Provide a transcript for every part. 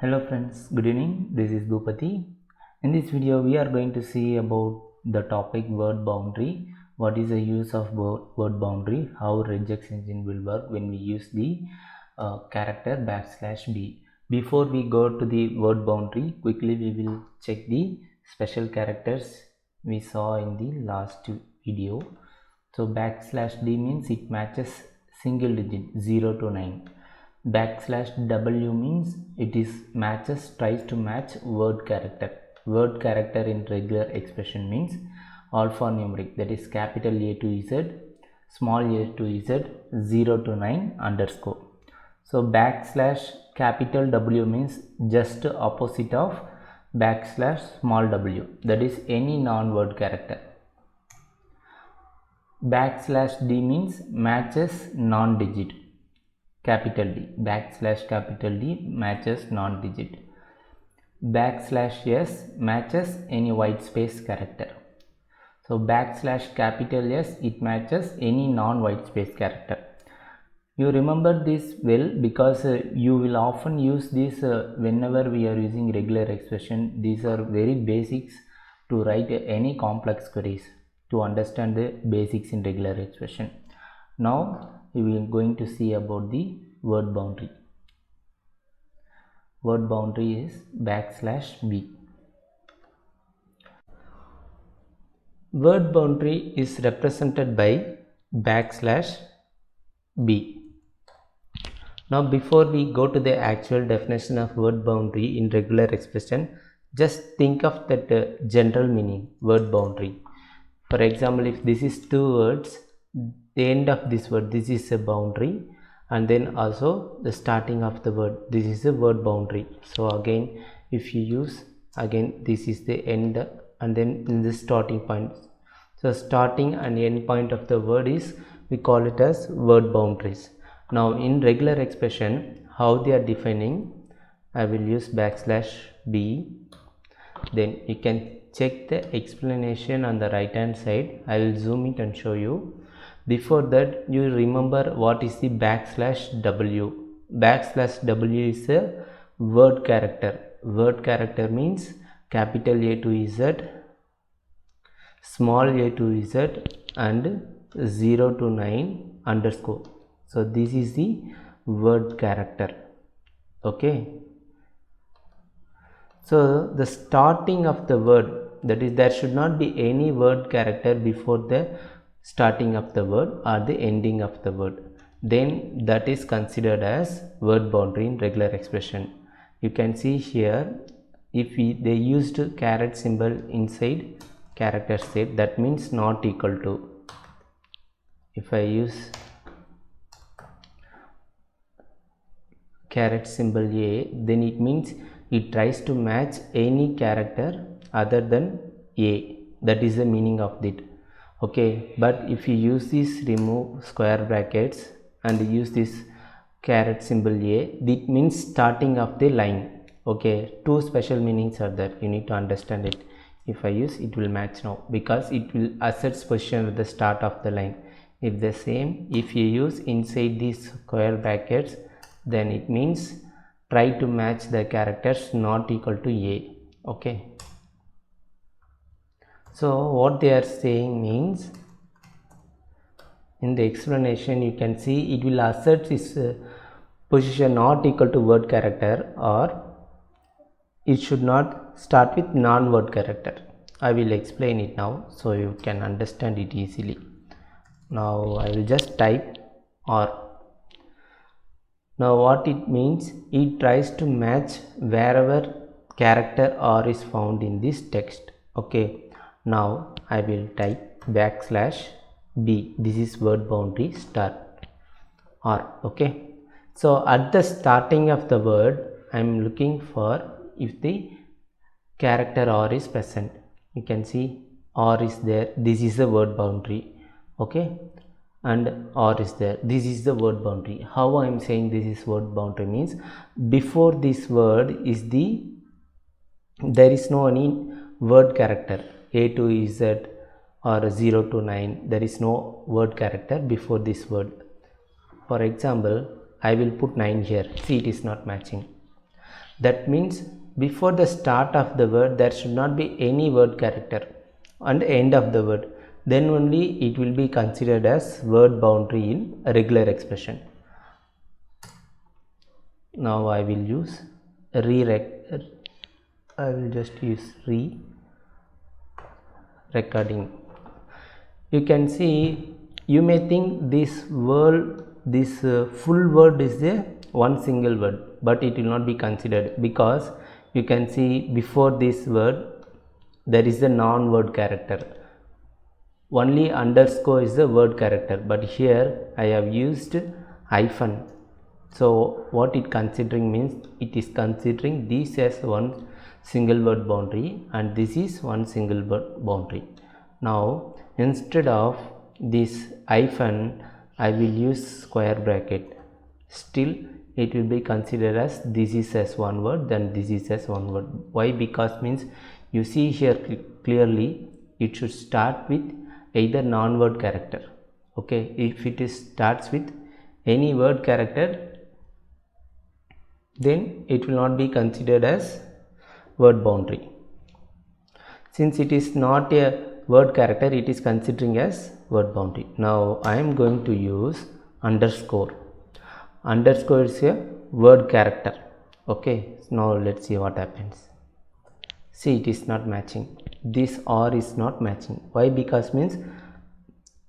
Hello friends, good evening. This is Bhupati. In this video, we are going to see about the topic word boundary. What is the use of word boundary? How regex engine will work when we use the character \b. Before we go to the word boundary, quickly we will check the special characters we saw in the last video. So \d means it matches single digit 0 to 9. \w means it is tries to match word character in regular expression means alphanumeric, that is capital A to Z, small a to Z, 0 to 9 underscore. So capital W means just opposite of small w, that is any non-word character. \d means matches non-digit, capital D, capital D matches non-digit. \s matches any white space character. So capital S, it matches any non-white space character. You remember this well because you will often use this whenever we are using regular expression. These are very basics to write any complex queries, to understand the basics in regular expression. Now we are going to see about the word boundary. Word boundary is \b. Word boundary is represented by \b. Now before we go to the actual definition of word boundary in regular expression, just think of that general meaning, word boundary. For example, if this is two words, the end of this word, this is a boundary, and then also the starting of the word, this is a word boundary. So again, if you use, again this is the end, and then in the starting point. So starting and end point of the word is, we call it as word boundaries. Now in regular expression, how they are defining, I will use \b. Then you can check the explanation on the right hand side. I will zoom it and show you. Before that, you remember what is the \w. \w is a word character. Word character means capital A to Z, small a to Z, and 0 to 9 underscore. So this is the word character. Okay. So the starting of the word, that is, there should not be any word character before the starting of the word or the ending of the word. Then that is considered as word boundary in regular expression. You can see here, if they used caret symbol inside character set, that means not equal to. If I use caret symbol A, then it means it tries to match any character other than A. That is the meaning of it. Okay, but if you use this remove square brackets and use this caret symbol A, that means starting of the line. Okay, two special meanings are there, you need to understand it. If I use, it will match now because it will assert position at the start of the line. If the same, if you use inside these square brackets, then it means try to match the characters not equal to A. Okay. So what they are saying means, in the explanation you can see it will assert its position not equal to word character, or it should not start with non-word character. I will explain it now so you can understand it easily. Now I will just type or. Now what it means, it tries to match wherever character or is found in this text. Okay. Now I will type \b. This is word boundary start or. Okay. So at the starting of the word, I am looking for if the character or is present. You can see or is there. This is the word boundary. Okay. And or is there, this is the word boundary. How I am saying this is word boundary means, before this word is there is no any word character A to Z or 0 to 9, there is no word character before this word. For example, I will put 9 here. See, it is not matching. That means before the start of the word there should not be any word character and end of the word, then only it will be considered as word boundary in a regular expression. Now I will use I will just use recording. You can see, you may think this full word is a one single word, but it will not be considered, because you can see before this word there is a non-word character. Only underscore is the word character, but here I have used hyphen. So what it considering means, it is considering this as one single word boundary and this is one single word boundary. Now instead of this hyphen I will use square bracket. Still it will be considered as this is as one word, then this is as one word. Why? Because means you see here clearly it should start with either non-word character. Okay, if it starts with any word character, then it will not be considered as word boundary. Since it is not a word character, it is considering as word boundary. Now I am going to use underscore. Underscore is a word character. Okay, now let's see what happens. See, it is not matching. This or is not matching. Why? Because means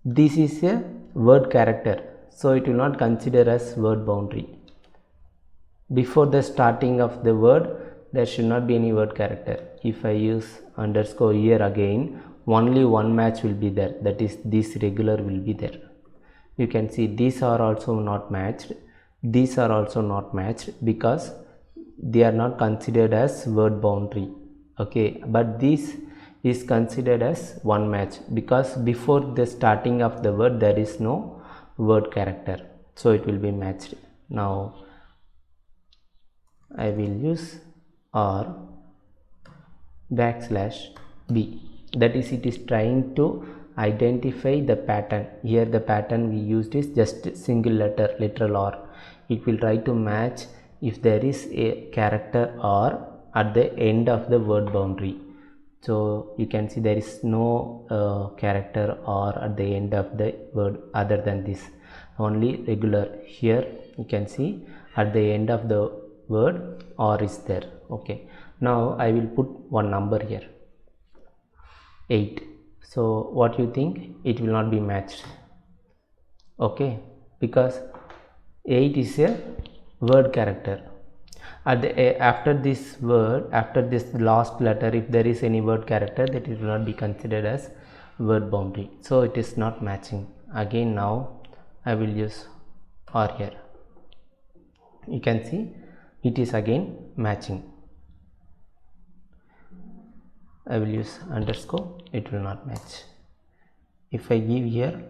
this is a word character, so it will not consider as word boundary. Before the starting of the word there should not be any word character. If I use underscore here again, only one match will be there, that is this regular will be there. You can see these are also not matched, these are also not matched, because they are not considered as word boundary. Okay, but this is considered as one match because before the starting of the word there is no word character, so it will be matched. Now I will use or backslash b, that is it is trying to identify the pattern. Here the pattern we used is just single letter, literal or. It will try to match if there is a character or at the end of the word boundary. So you can see there is no character or at the end of the word other than this, only regular. Here you can see at the end of the word or is there. Okay, now I will put one number here, 8. So what you think? It will not be matched. Okay, because 8 is a word character. At the after this word, after this last letter, if there is any word character, that it will not be considered as word boundary, so it is not matching. Again now I will use or here. You can see it is again matching. I will use underscore, it will not match. If I give here,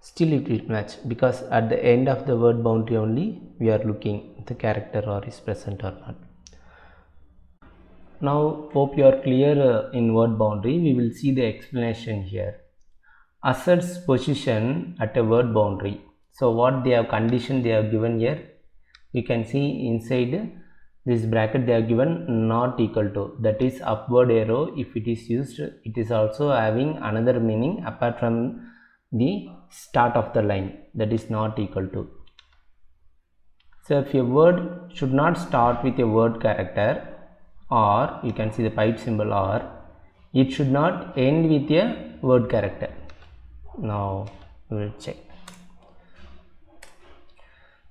still it will match, because at the end of the word boundary only we are looking the character or is present or not. Now hope you are clear in word boundary. We will see the explanation here. Asserts position at a word boundary. So what they have condition they have given here, you can see inside this bracket they have given not equal to, that is upward arrow. If it is used, it is also having another meaning apart from the start of the line, that is not equal to. So if a word should not start with a word character, or you can see the pipe symbol, or it should not end with a word character. Now we will check.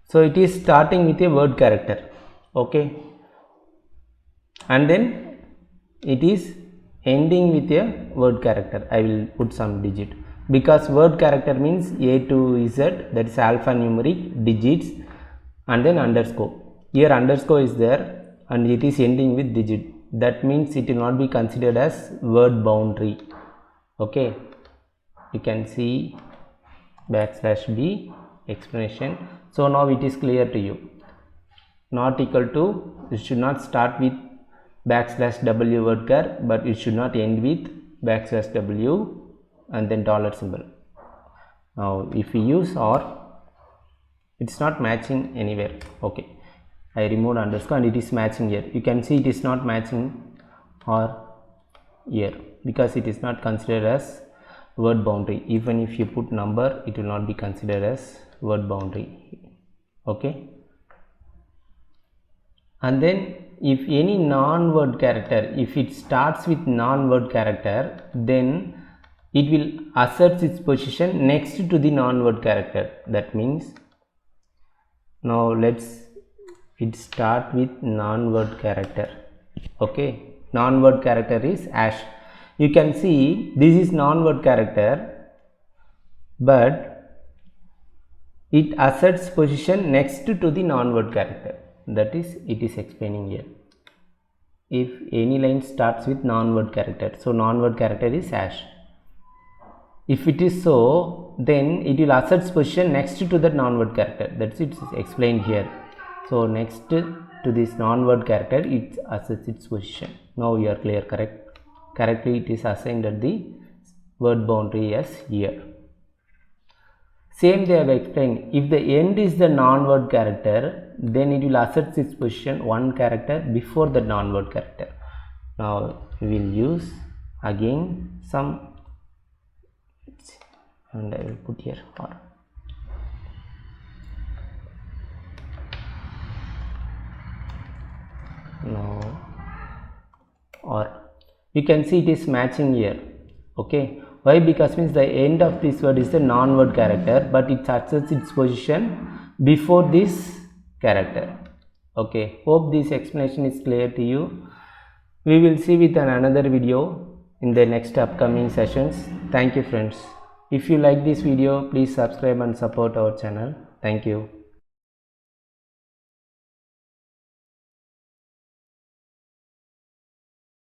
So it is starting with a word character, okay, and then it is ending with a word character. I will put some digit, because word character means A to Z, that is alphanumeric digits, and then underscore. Here underscore is there and it is ending with digit, that means it will not be considered as word boundary. Okay, you can see backslash b explanation. So now it is clear to you. Not equal to, it should not start with backslash w word char, but it should not end with backslash w and then dollar symbol. Now if we use or, it's not matching anywhere. Okay, I removed underscore and it is matching here. You can see it is not matching or here because it is not considered as word boundary. Even if you put number, it will not be considered as word boundary. Okay. And then if any non-word character, if it starts with non-word character, then it will assert its position next to the non-word character. That means now let's it start with non-word character. Okay, non-word character is hash. You can see this is non-word character, but it asserts position next to the non-word character. That is, it is explaining here. If any line starts with non-word character, so non-word character is hash. If it is so, then it will assert position next to the non-word character. That's it is explained here. So next to this non-word character, it asserts its position. Now you are clear, correct? Correctly it is assigned at the word boundary as here. Same they have explained. If the end is the non-word character, then it will assert its position one character before the non-word character. Now we will use again some, and I will put here or. Now or you can see it is matching here. Okay, why? Because means the end of this word is the non-word character, but it asserts its position before this character. Okay, hope this explanation is clear to you. We will see with another video in the next upcoming sessions. Thank you friends. If you like this video, please subscribe and support our channel. Thank you.